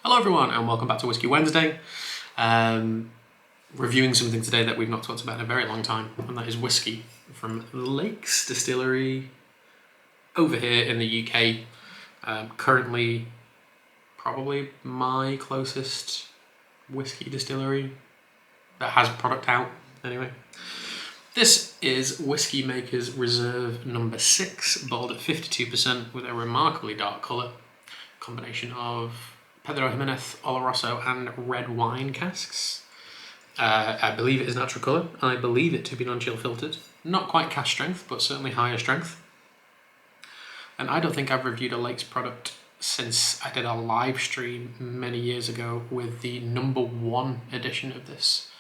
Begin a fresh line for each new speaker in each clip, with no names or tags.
Hello everyone and welcome back to Whiskey Wednesday. Reviewing something today that we've not talked about in a very long time, and that is whiskey from Lakes Distillery over here in the UK. Currently probably my closest whiskey distillery that has product out anyway. This is Whiskymaker's Reserve number 6, bottled at 52% with a remarkably dark colour. Combination of Pedro Ximinez, Oloroso and red wine casks. I believe it is natural colour, and I believe it to be non-chill filtered. Not quite cask strength, but certainly higher strength. And I don't think I've reviewed a Lakes product since I did a live stream many years ago with the number 1 edition of this,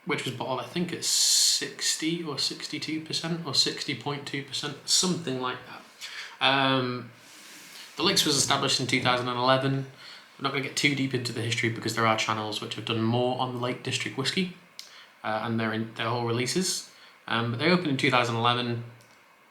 which was bottled I think at 60 or 62% or 60.2%, something like that. The Lakes was established in 2011. I'm not going to get too deep into the history because there are channels which have done more on the Lake District whiskey and their whole releases. But they opened in 2011.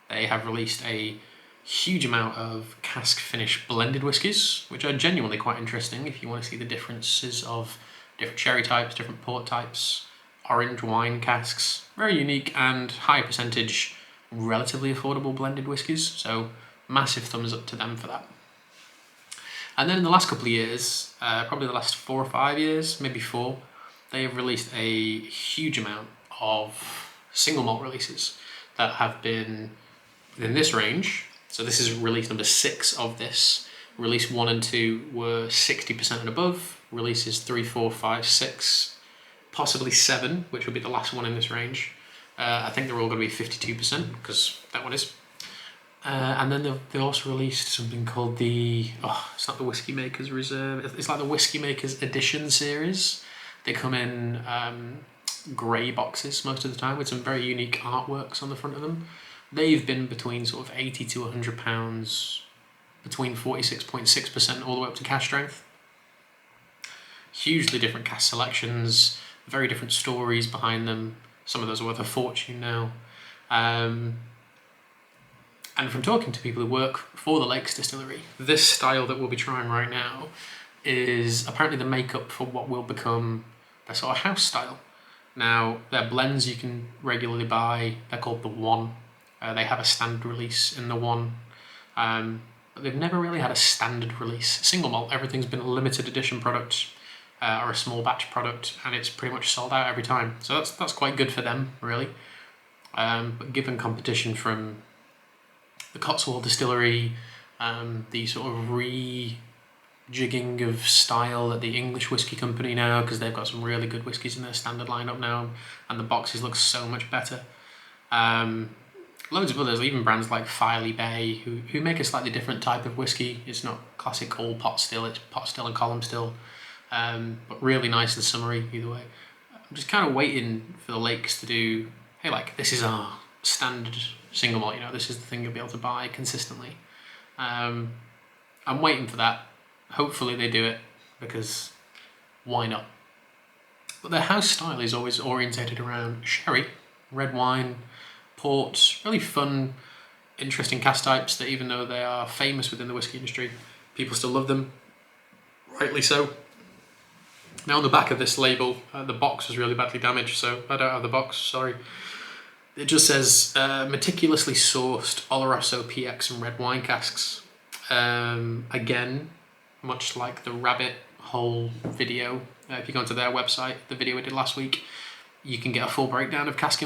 They have released a huge amount of cask finish blended whiskies, which are genuinely quite interesting if you want to see the differences of different sherry types, different port types, orange wine casks. Very unique and high percentage, relatively affordable blended whiskies. So massive thumbs up to them for that. And then in the last couple of years, probably the last 4 or 5 years, maybe 4, they have released a huge amount of single malt releases that have been within this range. So this is release number 6 of this. Release 1 and 2 were 60% and above. Releases 3, 4, 5, 6, possibly 7, which will be the last one in this range. I think they're all going to be 52% because that one is. And then they also released something called it's not the Whiskymaker's Reserve, it's like the Whiskymaker's Edition series. They come in grey boxes most of the time with some very unique artworks on the front of them. They've been between sort of 80 to 100 pounds, between 46.6% all the way up to cask strength. Hugely different cask selections, very different stories behind them. Some of those are worth a fortune now. And from talking to people who work for the Lakes Distillery, this style that we'll be trying right now is apparently the makeup for what will become their sort of house style. Now, their blends you can regularly buy, they're called the One. They have a standard release in the One, but they've never really had a standard release. Single malt, everything's been a limited edition product or a small batch product, and it's pretty much sold out every time. So that's quite good for them, really. But given competition from the Cotswold Distillery, the sort of rejigging of style at the English Whisky Company now, because they've got some really good whiskies in their standard lineup now, and the boxes look so much better. Loads of others, even brands like Filey Bay, who make a slightly different type of whiskey. It's not classic all pot still, it's pot still and column still, but really nice and summery either way. I'm just kind of waiting for the Lakes to do, hey, like, this is our standard single malt, this is the thing you'll be able to buy consistently. I'm waiting for that. Hopefully they do it, because why not? But their house style is always orientated around sherry, red wine, port, really fun, interesting cask types that even though they are famous within the whiskey industry, people still love them, rightly so. Now on the back of this label, the box was really badly damaged, so I don't have the box, sorry. It just says meticulously sourced Oloroso PX and red wine casks. Again, much like the rabbit hole video, if you go onto their website, the video we did last week, you can get a full breakdown of cask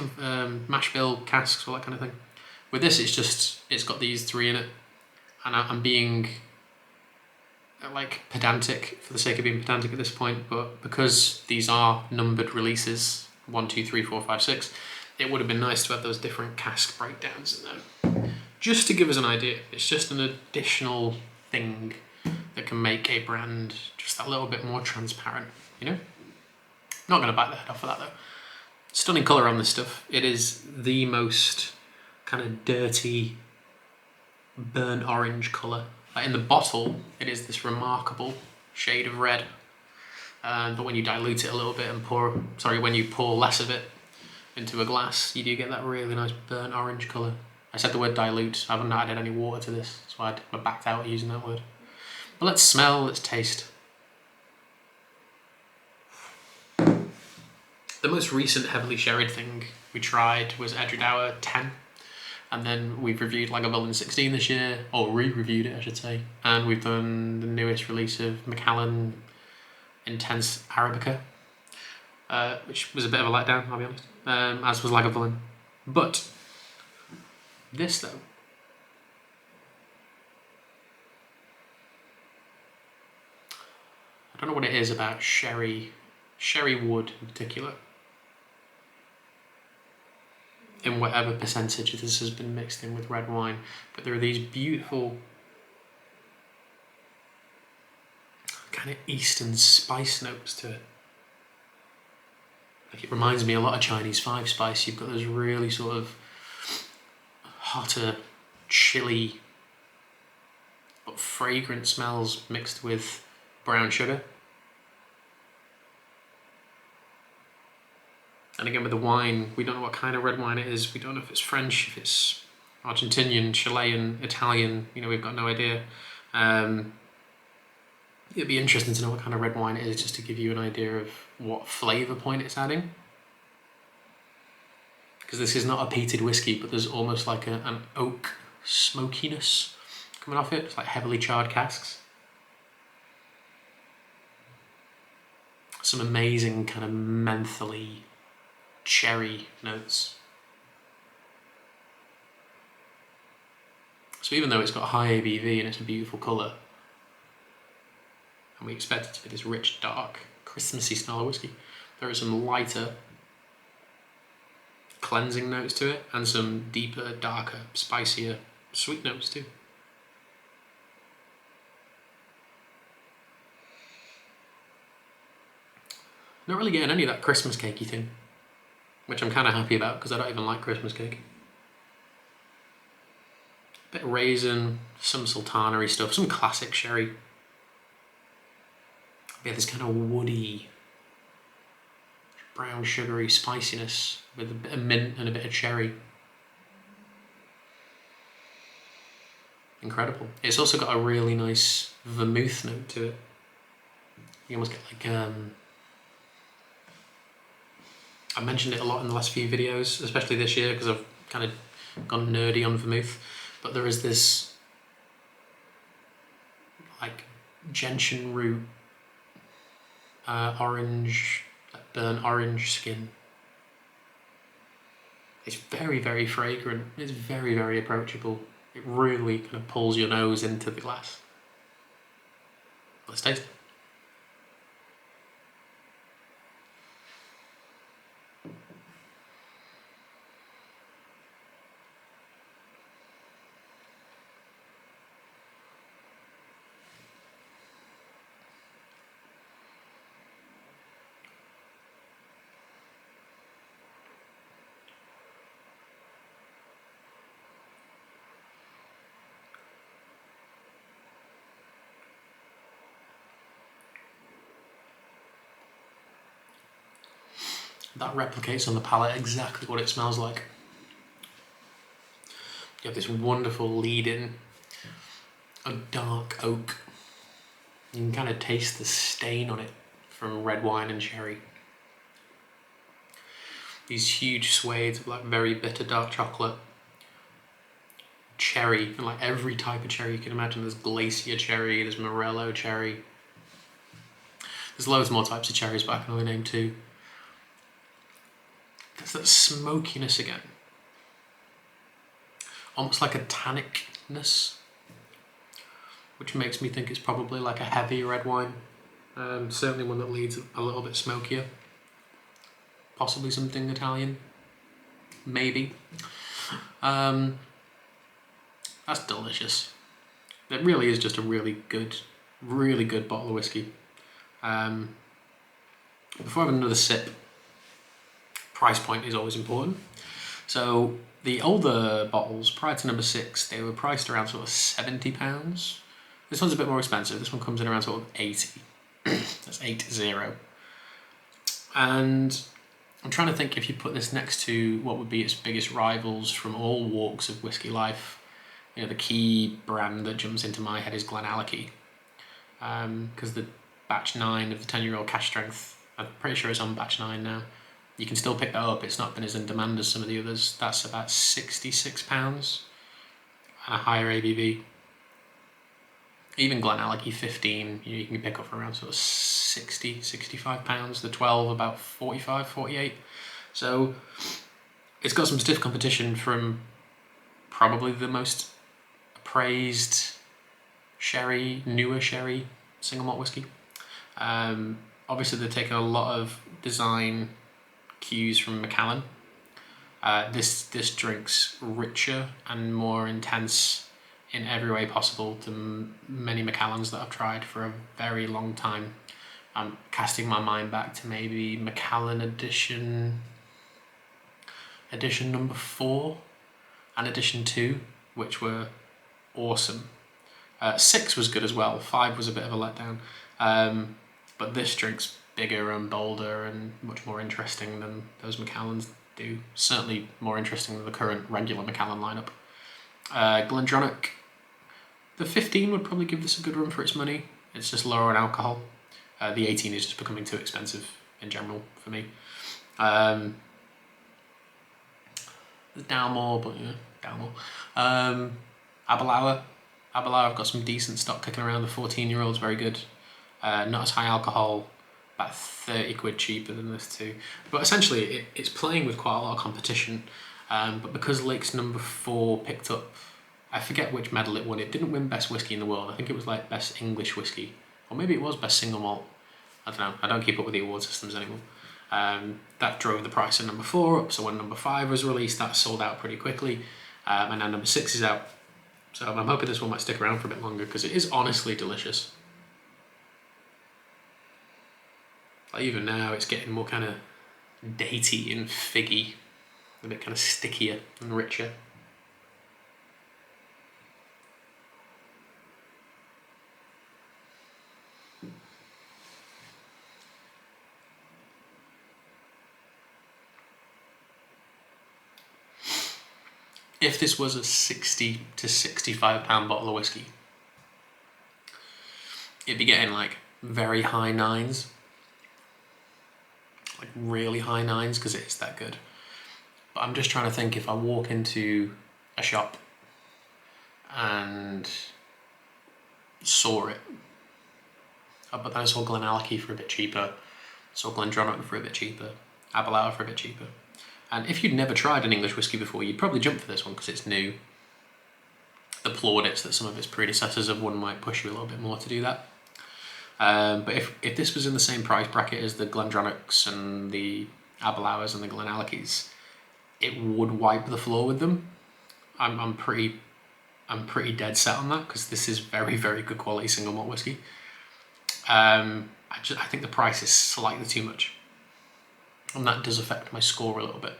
mash bill, casks, all that kind of thing. With this, it's got these 3 in it, and I'm being like pedantic for the sake of being pedantic at this point, but because these are numbered releases, 1, 2, 3, 4, 5, 6, it would have been nice to have those different cask breakdowns in there. Just to give us an idea, it's just an additional thing that can make a brand just that little bit more transparent, Not going to bite the head off of that though. Stunning colour on this stuff. It is the most kind of dirty, burnt orange colour. Like in the bottle, it is this remarkable shade of red. But when you dilute it a little bit and when you pour less of it into a glass, you do get that really nice burnt orange colour. I said the word dilute, I haven't added any water to this, so I backed out using that word. But let's smell, let's taste. The most recent heavily sherried thing we tried was Edgedour 10. And then we've reviewed Lagavulin 16 this year, or re-reviewed it I should say. And we've done the newest release of Macallan Intense Arabica, which was a bit of a letdown, I'll be honest, as was Lagavulin. But this though, I don't know what it is about sherry wood in particular, in whatever percentage this has been mixed in with red wine, but there are these beautiful kind of Eastern spice notes to it. Like, it reminds me a lot of Chinese 5 spice. You've got those really sort of hotter, chilly, but fragrant smells mixed with brown sugar. And again with the wine, we don't know what kind of red wine it is. We don't know if it's French, if it's Argentinian, Chilean, Italian. You know, we've got no idea. It'd be interesting to know what kind of red wine it is, just to give you an idea of what flavour point it's adding. Because this is not a peated whiskey, but there's almost like an oak smokiness coming off it. It's like heavily charred casks. Some amazing kind of mentholy cherry notes. So even though it's got high ABV and it's a beautiful colour, and we expect it to be this rich, dark, Christmassy style of whiskey, there are some lighter, cleansing notes to it, and some deeper, darker, spicier, sweet notes too. Not really getting any of that Christmas cakey thing, which I'm kind of happy about because I don't even like Christmas cake. Bit of raisin, some sultanery stuff, some classic sherry. We have this kind of woody, brown sugary spiciness with a bit of mint and a bit of cherry. Incredible. It's also got a really nice vermouth note to it. You almost get like I mentioned it a lot in the last few videos, especially this year because I've kind of gone nerdy on vermouth, but there is this like gentian root, orange, like burnt orange skin. It's very, very fragrant. It's very, very approachable. It really kind of pulls your nose into the glass. Let's taste it. That replicates on the palate exactly what it smells like. You have this wonderful lead-in of dark oak. You can kind of taste the stain on it from red wine and sherry. These huge swathes of like very bitter dark chocolate, cherry, and like every type of cherry you can imagine. There's glacier cherry, there's morello cherry. There's loads more types of cherries, but I can only name 2. There's that smokiness again. Almost like a tannicness, which makes me think it's probably like a heavy red wine. Certainly one that leads a little bit smokier. Possibly something Italian. Maybe. That's delicious. It really is just a really good bottle of whiskey. Before I have another sip, price point is always important. So the older bottles, prior to number 6, they were priced around sort of £70. This one's a bit more expensive. This one comes in around sort of 80. That's 80. And I'm trying to think if you put this next to what would be its biggest rivals from all walks of whiskey life. You know, the key brand that jumps into my head is Glenallachie. because the batch 9 of the 10-year-old cash strength, I'm pretty sure it's on batch 9 now. You can still pick that up. It's not been as in demand as some of the others. That's about £66 and a higher ABV. Even Glenallachie 15, you can pick up for around sort of £60–65. The 12 about 45–48. So it's got some stiff competition from probably the most appraised sherry, newer sherry single malt whiskey. Obviously they're taking a lot of design cues from Macallan. This drink's richer and more intense in every way possible than many Macallans that I've tried for a very long time. I'm casting my mind back to maybe Macallan edition number 4 and edition 2, which were awesome. 6 was good as well. 5 was a bit of a letdown. But this drink's bigger and bolder and much more interesting than those Macallans do. Certainly more interesting than the current regular Macallan lineup. Glendronach, the 15 would probably give this a good run for its money. It's just lower in alcohol. The 18 is just becoming too expensive in general for me. There's Dalmore, but yeah, Dalmore. Aberlour, I've got some decent stock kicking around. The 14-year-old's very good. Not as high alcohol, about 30 quid cheaper than this too. But essentially, it's playing with quite a lot of competition. But because Lakes number 4 picked up, I forget which medal it won. It didn't win Best Whiskey in the World. I think it was like Best English Whiskey. Or maybe it was Best Single Malt. I don't know. I don't keep up with the award systems anymore. That drove the price of number 4 up. So when number 5 was released, that sold out pretty quickly. And now number 6 is out. So I'm hoping this one might stick around for a bit longer because it is honestly delicious. Like even now, it's getting more kind of datey and figgy, a bit kind of stickier and richer. If this was a £60 to £65 bottle of whiskey, it'd be getting like very high 9s. Like really high 9s because it is that good. But I'm just trying to think if I walk into a shop and saw it. But then I saw Glenallachie for a bit cheaper, saw Glendronach for a bit cheaper, Aberlour for a bit cheaper. And if you'd never tried an English whiskey before, you'd probably jump for this one because it's new. The plaudits that some of its predecessors have won might push you a little bit more to do that. But if this was in the same price bracket as the Glendronachs and the Aberlours and the Glenallachies, it would wipe the floor with them. I'm pretty dead set on that because this is very, very good quality single malt whiskey. I think the price is slightly too much, and that does affect my score a little bit.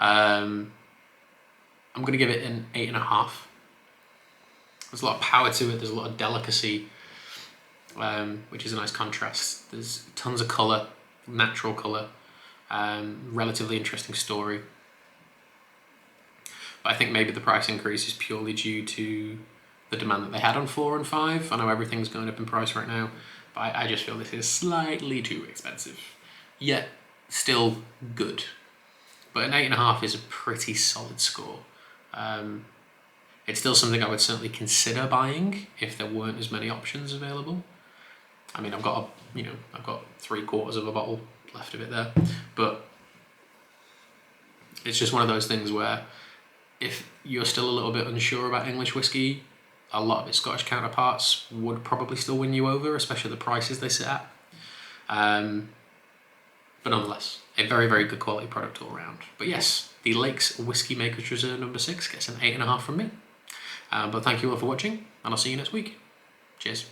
I'm going to give it an 8.5. There's a lot of power to it. There's a lot of delicacy, which is a nice contrast. There's tons of colour, natural colour, relatively interesting story. But I think maybe the price increase is purely due to the demand that they had on 4 and 5. I know everything's going up in price right now, but I just feel this is slightly too expensive. Yet, still good. But an 8.5 is a pretty solid score. It's still something I would certainly consider buying if there weren't as many options available. I mean, I've got 3/4 of a bottle left of it there, but it's just one of those things where if you're still a little bit unsure about English whiskey, a lot of its Scottish counterparts would probably still win you over, especially the prices they sit at. But nonetheless, a very, very good quality product all around. But yes, the Lakes Whiskymaker's Reserve number 6 gets an 8.5 from me. But thank you all for watching, and I'll see you next week. Cheers.